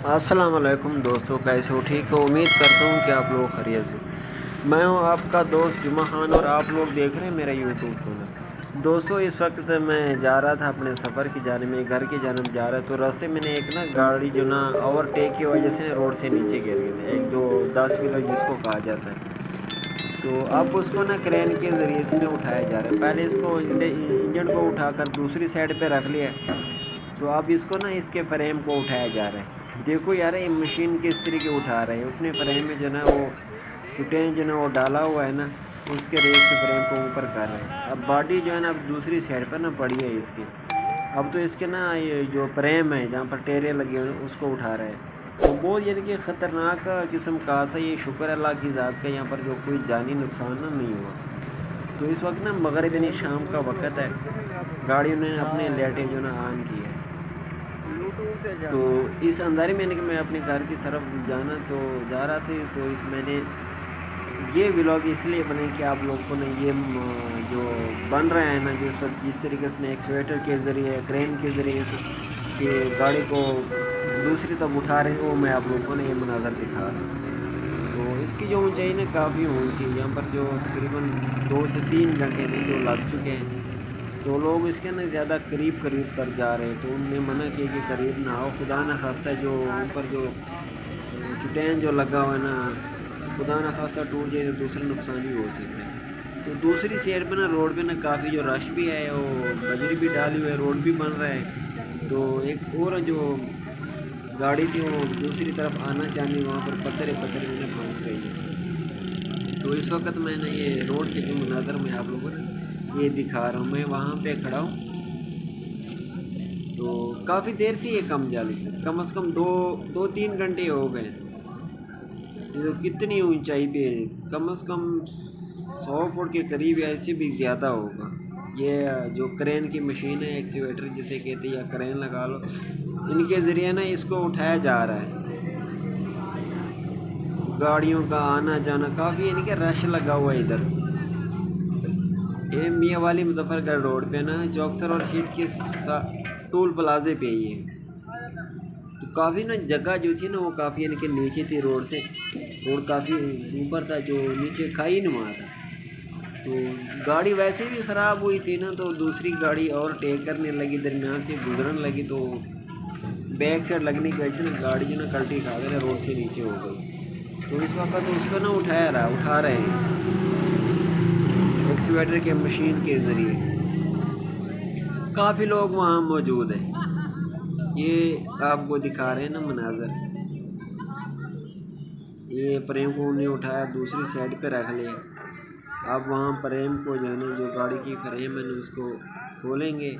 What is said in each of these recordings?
अस्सलाम वालेकुम दोस्तों, कैसे हो? ठीक हो? उम्मीद करता हूँ कि आप लोग खैरियत से। मैं हूँ आपका दोस्त जुमा खान और आप लोग देख रहे हैं मेरा यूट्यूब चैनल। दोस्तों, इस वक्त मैं जा रहा था अपने सफ़र की जाने में, घर की जानब जा रहा तो रास्ते में एक ना गाड़ी जो ना ओवरटेक की वजह से रोड से नीचे गिर गई थी। एक जो 10 व्हीलर जिसको कहा जाता है, तो अब उसको ना क्रेन के ज़रिए से ना उठाया जा रहा है। पहले इसको इंजन को उठाकर दूसरी साइड पे रख लिया, तो अब इसको ना इसके फ्रेम को उठाया जा रहा है। देखो यार, ये मशीन किस तरीके उठा रहे हैं। उसने फ्रेम में जो ना वो चुटें जो ना वो डाला हुआ है ना, उसके रेस से फ्रेम को ऊपर कर रहे हैं। अब बॉडी जो है ना अब दूसरी साइड पर ना पड़ी है इसकी। अब तो इसके ना ये जो फ्रेम है जहाँ पर टेरे लगे हुए हैं उसको उठा रहे हैं। तो बहुत यानी कि ख़तरनाक किस्म का हादसा। ये शुक्र अल्लाह की ज़ात का यहाँ पर जो कोई जानी नुकसान ना नहीं हुआ। तो इस वक्त ना मगरिब यानी शाम का वक़्त है, गाड़ियों ने अपने लाइटें जो ना ऑन की है। तो इस अंधारे में यानी कि मैं अपने घर की तरफ जाना तो जा रहा था, तो इस मैंने ये व्लॉग इसलिए बने कि आप लोग को ना ये जो बन रहा है ना, जो इस वक्त जिस तरीके से एक्सवेटर के ज़रिए क्रेन के ज़रिए कि गाड़ी को दूसरी तरफ उठा रहे हैं, वो मैं आप लोगों को ना ये मनाज़र दिखा रहा हूँ। तो इसकी जो ऊंचाई ना काफ़ी ऊंची है, यहाँ पर जो तकरीबन 2 से 3 घंटे में जो लग चुके हैं, तो लोग इसके ना ज़्यादा करीब करीब तर जा रहे हैं। तो उनने मना किया कि करीब ना आओ, खुदा न खास्ता जो ऊपर जो चुटैन जो लगा हुआ है ना, खुदा न खास्ता टूट जाए तो दूसरा नुकसान भी हो सकता है। तो दूसरी साइड पे ना रोड पे ना काफ़ी जो रश भी है, वो बजरी भी डाली हुई है, रोड भी बन रहा है। तो एक और जो गाड़ी थी वो दूसरी तरफ आना चाहनी, वहाँ पर पत्थर पत्थर में फंस गई है। तो इस वक्त मैं ना ये रोड के जो मनाज़र में आप लोगों ने ये दिखा रहा हूँ, मैं वहाँ पे खड़ा हूँ। तो काफ़ी देर थी ये कम जाली, कम से कम 2-3 घंटे हो गए। ये तो कितनी ऊंचाई पे है, कम से कम 100 फुट के करीब या इससे भी ज़्यादा होगा। ये जो क्रेन की मशीन है, एक्सीवेटर जिसे कहते हैं या क्रेन लगा लो, इनके ज़रिए ना इसको उठाया जा रहा है। गाड़ियों का आना जाना काफ़ी यानी कि रश लगा हुआ है इधर। ये मियाँ वाली मुजफ्फरगढ़ रोड पे ना चौकसर और शीत के टोल प्लाजे पे ही है। तो काफ़ी ना जगह जो थी ना वो काफ़ी यानी कि नीचे थी रोड से, रोड काफ़ी ऊपर था, जो नीचे खाई नुमा था। तो गाड़ी वैसे भी ख़राब हुई थी ना, तो दूसरी गाड़ी और टेक करने लगी, दरमियान से गुजरने लगी, तो बैक साइड लगने की वजह से ना गाड़ी जो ना कल्टी खा गई, रोड से नीचे हो गई। तो इस वक्त तो उसको ना उठा रहे हैं एक्सीवेटर के मशीन के ज़रिए। काफ़ी लोग वहाँ मौजूद हैं, ये आपको दिखा रहे हैं ना मनाजर। ये फ्रेम को उन्हें उठाया, दूसरी साइड पे रख लिया। अब वहाँ फ्रेम को जो है ना, जो गाड़ी की फ्रेम है ना, उसको खोलेंगे।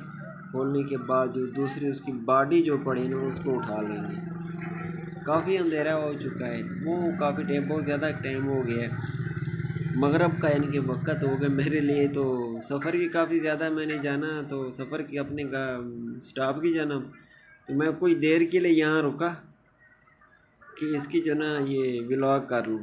खोलने के बाद जो दूसरी उसकी बॉडी जो पड़ी ना, उसको उठा लेंगे। काफ़ी अंधेरा हो चुका है, वो काफ़ी टाइम, बहुत ज़्यादा टाइम हो गया है, मगरब का यानी कि वक़्त हो गया मेरे लिए। तो सफ़र की काफ़ी ज़्यादा मैंने जाना, तो सफ़र की अपने स्टॉप की जाना, तो मैं कुछ देर के लिए यहाँ रुका कि इसकी जो ना ये व्लॉग कर लूँ।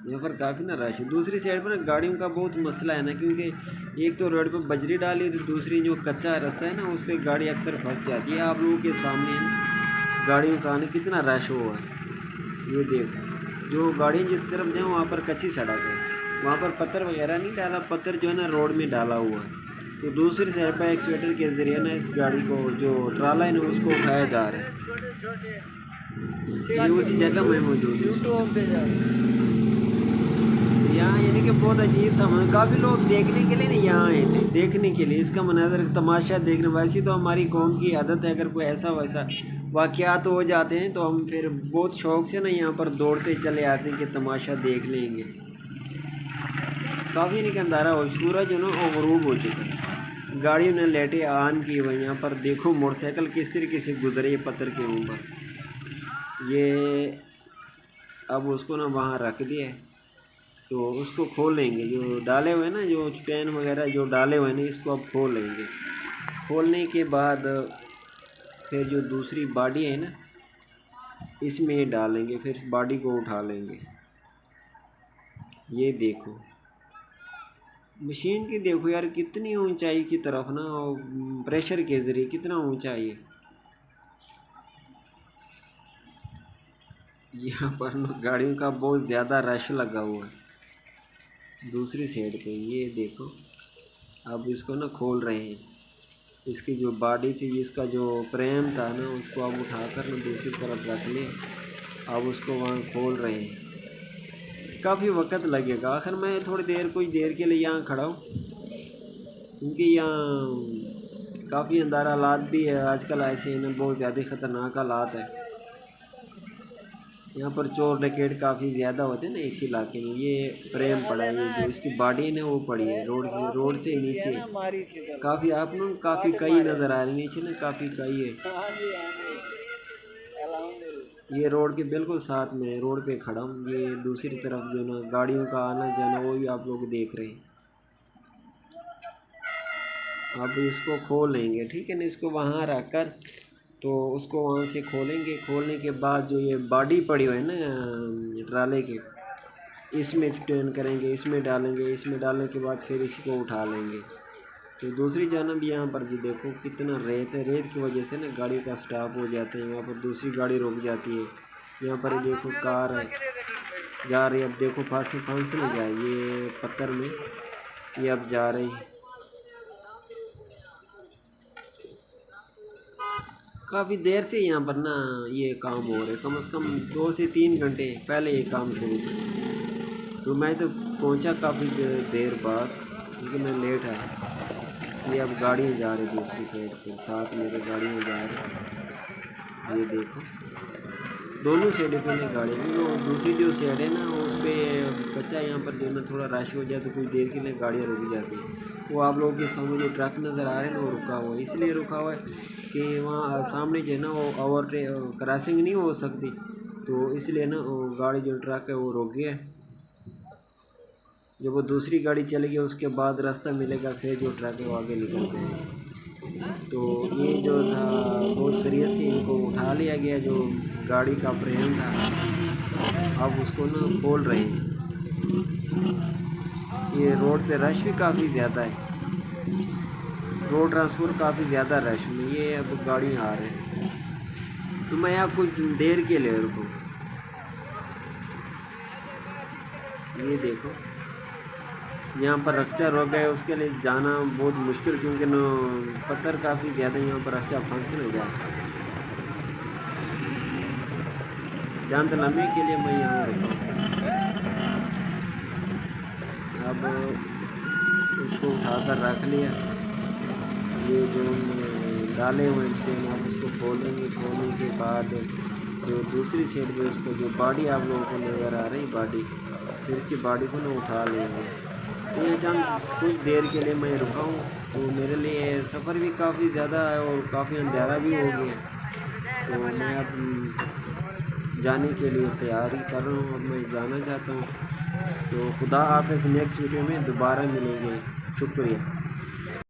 यहाँ पर काफ़ी ना रश है। दूसरी साइड पर ना गाड़ियों का बहुत मसला है ना, क्योंकि एक तो रोड पर बजरी डाली है, तो दूसरी जो कच्चा रास्ता है ना, उस पर गाड़ी अक्सर फंस जाती है। आप लोगों के सामने है ना गाड़ियों का आने कितना रश हुआ है, ये देखो। जो गाड़ियाँ जिस तरफ जाएँ वहाँ पर कच्ची सड़क है, वहाँ पर पत्थर वगैरह नहीं डाला, पत्थर जो है ना रोड में डाला हुआ है। तो दूसरी साइड पर एक्सीवेटर के ज़रिए ना इस गाड़ी को जो ट्राला है ना उसको उठाया जा रहा है। ये उसी जगह में मौजूद है यहाँ, यानी कि बहुत अजीब सा काफ़ी लोग देखने के लिए ना यहाँ आए थे, देखने के लिए इसका मनाजर तमाशा देखने। वैसे तो हमारी कौम की आदत है, अगर कोई ऐसा वैसा वाक़यात हो जाते हैं तो हम फिर बहुत शौक़ से ना यहाँ पर दौड़ते चले आते हैं कि तमाशा देख लेंगे। काफ़ी नहीं अंधारा हो, सूरज जो ना गरूब हो चुका है, गाड़ियों ने लाइटें ऑन की हुई। यहाँ पर देखो मोटरसाइकिल किस तरीके से गुजरे ये पत्थर के ऊपर। ये अब उसको ना वहाँ रख दिया है, तो उसको खोलेंगे। जो डाले हुए हैं ना, जो चैन वगैरह जो डाले हुए हैं ना, इसको अब खोलेंगे। खोलने के बाद फिर जो दूसरी बॉडी है ना, इसमें डालेंगे, फिर इस बॉडी को उठा लेंगे। ये देखो मशीन की, देखो यार कितनी ऊंचाई की तरफ ना, प्रेशर के ज़रिए कितना ऊंचा है। यहाँ पर ना गाड़ियों का बहुत ज़्यादा रश लगा हुआ है दूसरी साइड पे। ये देखो, अब इसको ना खोल रहे हैं। इसकी जो बॉडी थी, इसका जो फ्रेम था ना, उसको अब उठाकर ना दूसरी तरफ रख लिए। अब उसको वहाँ खोल रहे हैं। काफ़ी वक्त लगेगा। आखिर मैं थोड़ी देर, कुछ देर के लिए यहाँ खड़ा हूँ, क्योंकि यहाँ काफ़ी अंधारा हालात भी है आजकल। ऐसे ही ना बहुत ज़्यादा ख़तरनाक हालात है। यहाँ पर चोर डकैत काफ़ी ज़्यादा होते हैं ना इस इलाके में। ये फ्रेम पड़ा है, ये जो इसकी बॉडी है ना वो पड़ी है रोड से नीचे। काफ़ी आप ना काफ़ी कई नज़र आ रही है नीचे ना, काफ़ी कई है। ये रोड के बिल्कुल साथ में है, रोड पे खड़ा हूँ। ये दूसरी तरफ जो ना गाड़ियों का आना जाना वो भी आप लोग देख रहे हैं। अब इसको खोल लेंगे, ठीक है ना। इसको वहाँ रख कर तो उसको वहाँ से खोलेंगे। खोलने के बाद जो ये बॉडी पड़ी हुई है ना ट्राले के, इसमें टर्न करेंगे, इसमें डालेंगे। इसमें डालने के बाद फिर इसको उठा लेंगे। तो दूसरी जानब यहाँ पर जो देखो कितना रेत है। रेत की वजह से ना गाड़ी का स्टॉप हो जाते हैं। यहाँ पर दूसरी गाड़ी रुक जाती है। यहाँ पर देखो कार है जा रही है। अब देखो फंस नहीं जाए ये पत्थर में, ये अब जा रही है। काफ़ी देर से यहाँ पर ना ये काम हो रहा है, कम से कम 2 से 3 घंटे पहले ये काम शुरू था। तो मैं तो पहुँचा काफ़ी देर बाद, क्योंकि मैं लेट है। ये अब गाड़ियाँ जा रही दूसरी साइड पर, साथ मेरे गाड़ियाँ जा रही। ये देखो दोनों साइड पे ना गाड़ी में। वो दूसरी जो साइड है ना उस पर बच्चा, यहाँ पर जो ना थोड़ा रश हो जाए तो कुछ देर के लिए गाड़ियाँ रुक जाती हैं। वो आप लोगों के सामने जो ट्रक नज़र आ रहे हैं ना वो रुका हुआ है। इसलिए रुका हुआ है कि वहाँ सामने जो है ना वो ओवर क्रॉसिंग नहीं हो सकती, तो इसलिए ना वो गाड़ी जो ट्रक है वो रुक गया है। जब वो दूसरी गाड़ी चलेगी उसके बाद रास्ता मिलेगा, फिर जो ट्रक है वो आगे निकल जाएगा। तो ये जो था बहुत खैरियत से इनको उठा लिया गया, जो गाड़ी का फ्रेम था। अब उसको ना खोल रहे हैं। ये रोड पे रश भी काफ़ी ज़्यादा है, रोड ट्रांसपोर्ट काफ़ी ज़्यादा रश में। ये अब गाड़ी आ रहे हैं, तो मैं यहाँ कुछ देर के लिए रुकूँ। ये देखो यहाँ पर रक्षा रोक गए, उसके लिए जाना बहुत मुश्किल, क्योंकि न पत्थर काफ़ी ज़्यादा। यहाँ पर रक्षा फंस नहीं जाए। चंद लम्हे के लिए मैं यहाँ रुका हूँ। अब इसको उठाकर रख लिया। ये जो डाले हुए थे आप उसको खोलेंगे। खोलने के बाद जो दूसरी साइड में उसको जो बॉडी आप लोगों को नज़र आ रही बॉडी, फिर उसकी बॉडी को ना उठा लेंगे। तो ये चंद कुछ देर के लिए मैं रुका हूँ। तो मेरे लिए सफ़र भी काफ़ी ज़्यादा है और काफ़ी अंधेरा भी हो गया, तो मैं अब जाने के लिए तैयारी कर रहा हूँ। अब मैं जाना चाहता हूँ। तो खुदा हाफ़िज़। नेक्स्ट वीडियो में दोबारा मिलेंगे। शुक्रिया।